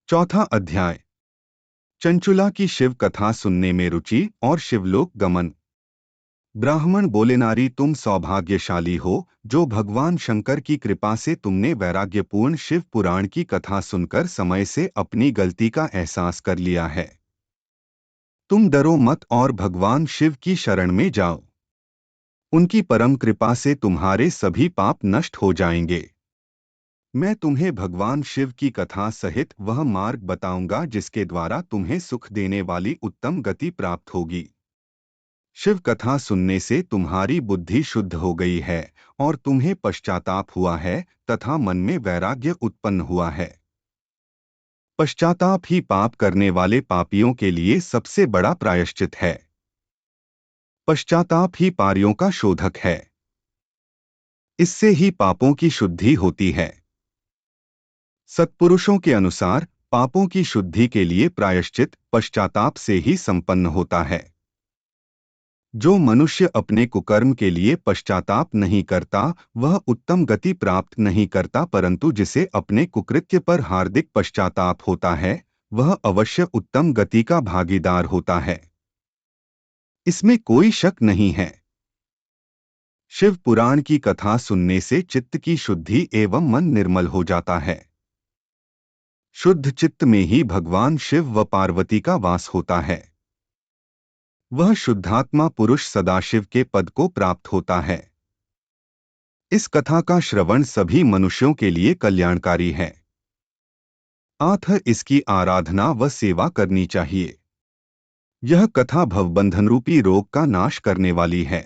चौथा अध्याय। चंचुला की शिव कथा सुनने में रुचि और शिवलोक गमन। ब्राह्मण बोले, नारी तुम सौभाग्यशाली हो जो भगवान शंकर की कृपा से तुमने वैराग्यपूर्ण शिव पुराण की कथा सुनकर समय से अपनी गलती का एहसास कर लिया है। तुम डरो मत और भगवान शिव की शरण में जाओ। उनकी परम कृपा से तुम्हारे सभी पाप नष्ट हो जाएंगे। मैं तुम्हें भगवान शिव की कथा सहित वह मार्ग बताऊंगा जिसके द्वारा तुम्हें सुख देने वाली उत्तम गति प्राप्त होगी। शिव कथा सुनने से तुम्हारी बुद्धि शुद्ध हो गई है और तुम्हें पश्चाताप हुआ है तथा मन में वैराग्य उत्पन्न हुआ है। पश्चाताप ही पाप करने वाले पापियों के लिए सबसे बड़ा प्रायश्चित है। पश्चाताप ही पारियों का शोधक है। इससे ही पापों की शुद्धि होती है। सत्पुरुषों के अनुसार पापों की शुद्धि के लिए प्रायश्चित पश्चाताप से ही संपन्न होता है। जो मनुष्य अपने कुकर्म के लिए पश्चाताप नहीं करता वह उत्तम गति प्राप्त नहीं करता, परंतु जिसे अपने कुकृत्य पर हार्दिक पश्चाताप होता है वह अवश्य उत्तम गति का भागीदार होता है। इसमें कोई शक नहीं है। शिव पुराण की कथा सुनने से चित्त की शुद्धि एवं मन निर्मल हो जाता है। शुद्ध चित्त में ही भगवान शिव व पार्वती का वास होता है। वह शुद्धात्मा पुरुष सदाशिव के पद को प्राप्त होता है। इस कथा का श्रवण सभी मनुष्यों के लिए कल्याणकारी है। अतः इसकी आराधना व सेवा करनी चाहिए। यह कथा भवबंधन रूपी रोग का नाश करने वाली है।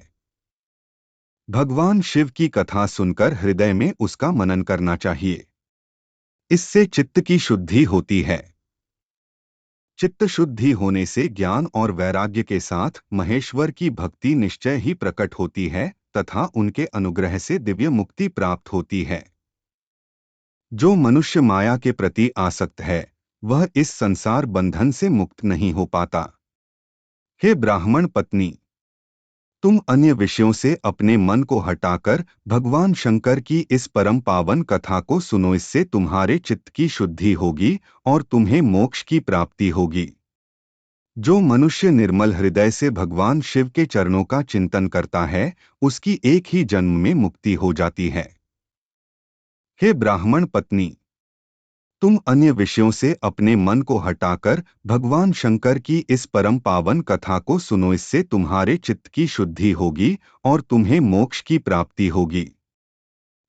भगवान शिव की कथा सुनकर हृदय में उसका मनन करना चाहिए। इससे चित्त की शुद्धि होती है। चित्त शुद्धि होने से ज्ञान और वैराग्य के साथ महेश्वर की भक्ति निश्चय ही प्रकट होती है तथा उनके अनुग्रह से दिव्य मुक्ति प्राप्त होती है। जो मनुष्य माया के प्रति आसक्त है वह इस संसार बंधन से मुक्त नहीं हो पाता। हे ब्राह्मण पत्नी, तुम अन्य विषयों से अपने मन को हटाकर भगवान शंकर की इस परम पावन कथा को सुनो। इससे तुम्हारे चित्त की शुद्धि होगी और तुम्हें मोक्ष की प्राप्ति होगी। जो मनुष्य निर्मल हृदय से भगवान शिव के चरणों का चिंतन करता है उसकी एक ही जन्म में मुक्ति हो जाती है। हे ब्राह्मण पत्नी, तुम अन्य विषयों से अपने मन को हटाकर भगवान शंकर की इस परम पावन कथा को सुनो। इससे तुम्हारे चित्त की शुद्धि होगी और तुम्हें मोक्ष की प्राप्ति होगी।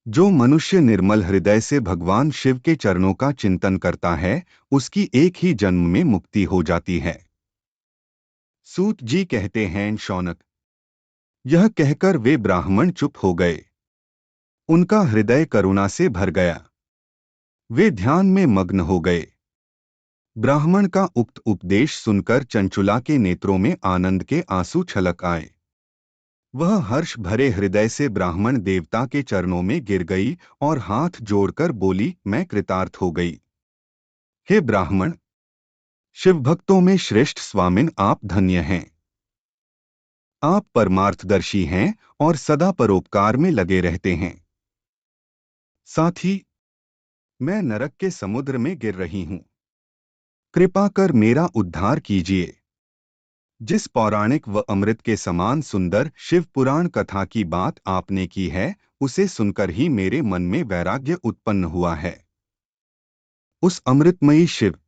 जो मनुष्य निर्मल हृदय से भगवान शिव के चरणों का चिंतन करता है उसकी एक ही जन्म में मुक्ति हो जाती है। सूत जी कहते हैं, शौनक, यह कहकर वे ब्राह्मण चुप हो गए। उनका हृदय करुणा से भर गया। वे ध्यान में मग्न हो गए। ब्राह्मण का उक्त उपदेश सुनकर चंचुला के नेत्रों में आनंद के आंसू छलक आए। वह हर्ष भरे हृदय से ब्राह्मण देवता के चरणों में गिर गई और हाथ जोड़कर बोली, मैं कृतार्थ हो गई। हे ब्राह्मण, शिव भक्तों में श्रेष्ठ स्वामिन आप धन्य हैं। आप परमार्थदर्शी हैं और सदा परोपकार में लगे रहते हैं। साथ ही मैं नरक के समुद्र में गिर रही हूं। कृपा कर मेरा उद्धार कीजिए। जिस पौराणिक व अमृत के समान सुंदर शिव पुराण कथा की बात आपने की है उसे सुनकर ही मेरे मन में वैराग्य उत्पन्न हुआ है। उस अमृतमयी शिव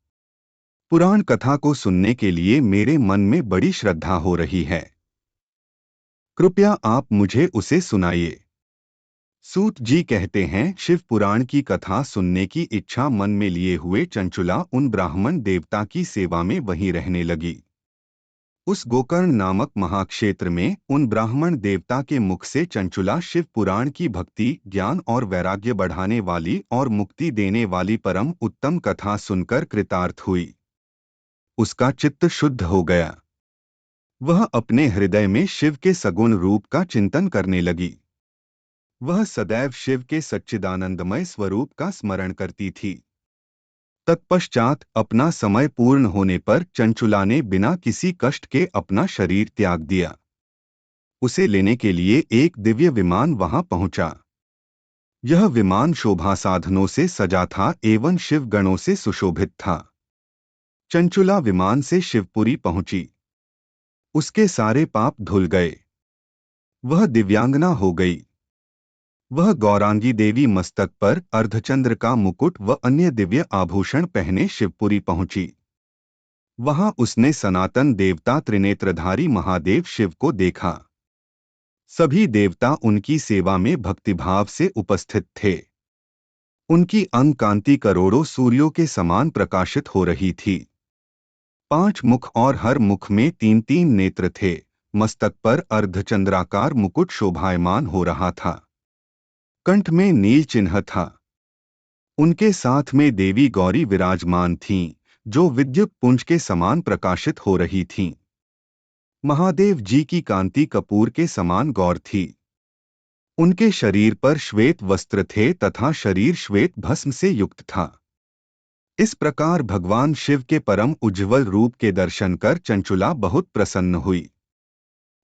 पुराण कथा को सुनने के लिए मेरे मन में बड़ी श्रद्धा हो रही है। कृपया आप मुझे उसे सुनाइए। सूत जी कहते हैं, शिव पुराण की कथा सुनने की इच्छा मन में लिए हुए चंचुला उन ब्राह्मण देवता की सेवा में वहीं रहने लगी। उस गोकर्ण नामक महाक्षेत्र में उन ब्राह्मण देवता के मुख से चंचुला शिव पुराण की भक्ति, ज्ञान और वैराग्य बढ़ाने वाली और मुक्ति देने वाली परम उत्तम कथा सुनकर कृतार्थ हुई। उसका चित्त शुद्ध हो गया। वह अपने हृदय में शिव के सगुण रूप का चिंतन करने लगी। वह सदैव शिव के सच्चिदानंदमय स्वरूप का स्मरण करती थी। तत्पश्चात अपना समय पूर्ण होने पर चंचुला ने बिना किसी कष्ट के अपना शरीर त्याग दिया। उसे लेने के लिए एक दिव्य विमान वहां पहुंचा। यह विमान शोभा साधनों से सजा था एवं शिव गणों से सुशोभित था। चंचुला विमान से शिवपुरी पहुंची। उसके सारे पाप धुल गए। वह दिव्यांगना हो गई। वह गौरांगी देवी मस्तक पर अर्धचंद्र का मुकुट व अन्य दिव्य आभूषण पहने शिवपुरी पहुंची। वहां उसने सनातन देवता त्रिनेत्रधारी महादेव शिव को देखा। सभी देवता उनकी सेवा में भक्तिभाव से उपस्थित थे। उनकी अंग कांति करोड़ों सूर्यों के समान प्रकाशित हो रही थी। 5 मुख और हर मुख में 3-3 नेत्र थे। मस्तक पर अर्धचंद्राकार मुकुट शोभायमान हो रहा था। कंठ में नील चिन्ह था। उनके साथ में देवी गौरी विराजमान थीं, जो विद्युत पुंज के समान प्रकाशित हो रही थीं। महादेव जी की कांति कपूर के समान गौर थी। उनके शरीर पर श्वेत वस्त्र थे तथा शरीर श्वेत भस्म से युक्त था। इस प्रकार भगवान शिव के परम उज्ज्वल रूप के दर्शन कर चंचुला बहुत प्रसन्न हुई।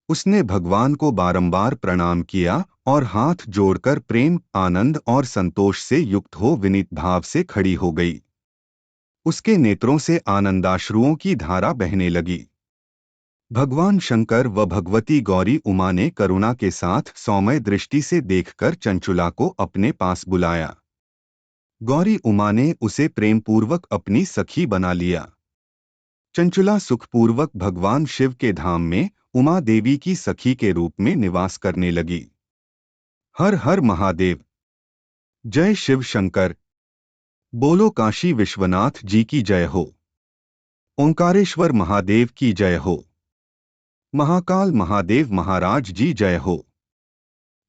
उसने भगवान को बारंबार प्रणाम किया और हाथ जोड़कर प्रेम, आनंद और संतोष से युक्त हो विनीत भाव से खड़ी हो गई। उसके नेत्रों से आनंदाश्रुओं की धारा बहने लगी। भगवान शंकर व भगवती गौरी उमा ने करुणा के साथ सौम्य दृष्टि से देखकर चंचुला को अपने पास बुलाया। गौरी उमा ने उसे प्रेमपूर्वक अपनी सखी बना लिया। चंचुला सुखपूर्वक भगवान शिव के धाम में उमा देवी की सखी के रूप में निवास करने लगी। हर हर महादेव। जय शिव शंकर। बोलो काशी विश्वनाथ जी की जय हो। ओंकारेश्वर महादेव की जय हो। महाकाल महादेव महाराज जी जय हो।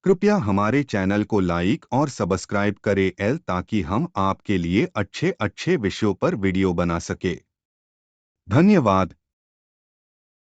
कृपया हमारे चैनल को लाइक और सब्सक्राइब करें ताकि हम आपके लिए अच्छे अच्छे विषयों पर वीडियो बना सके। धन्यवाद।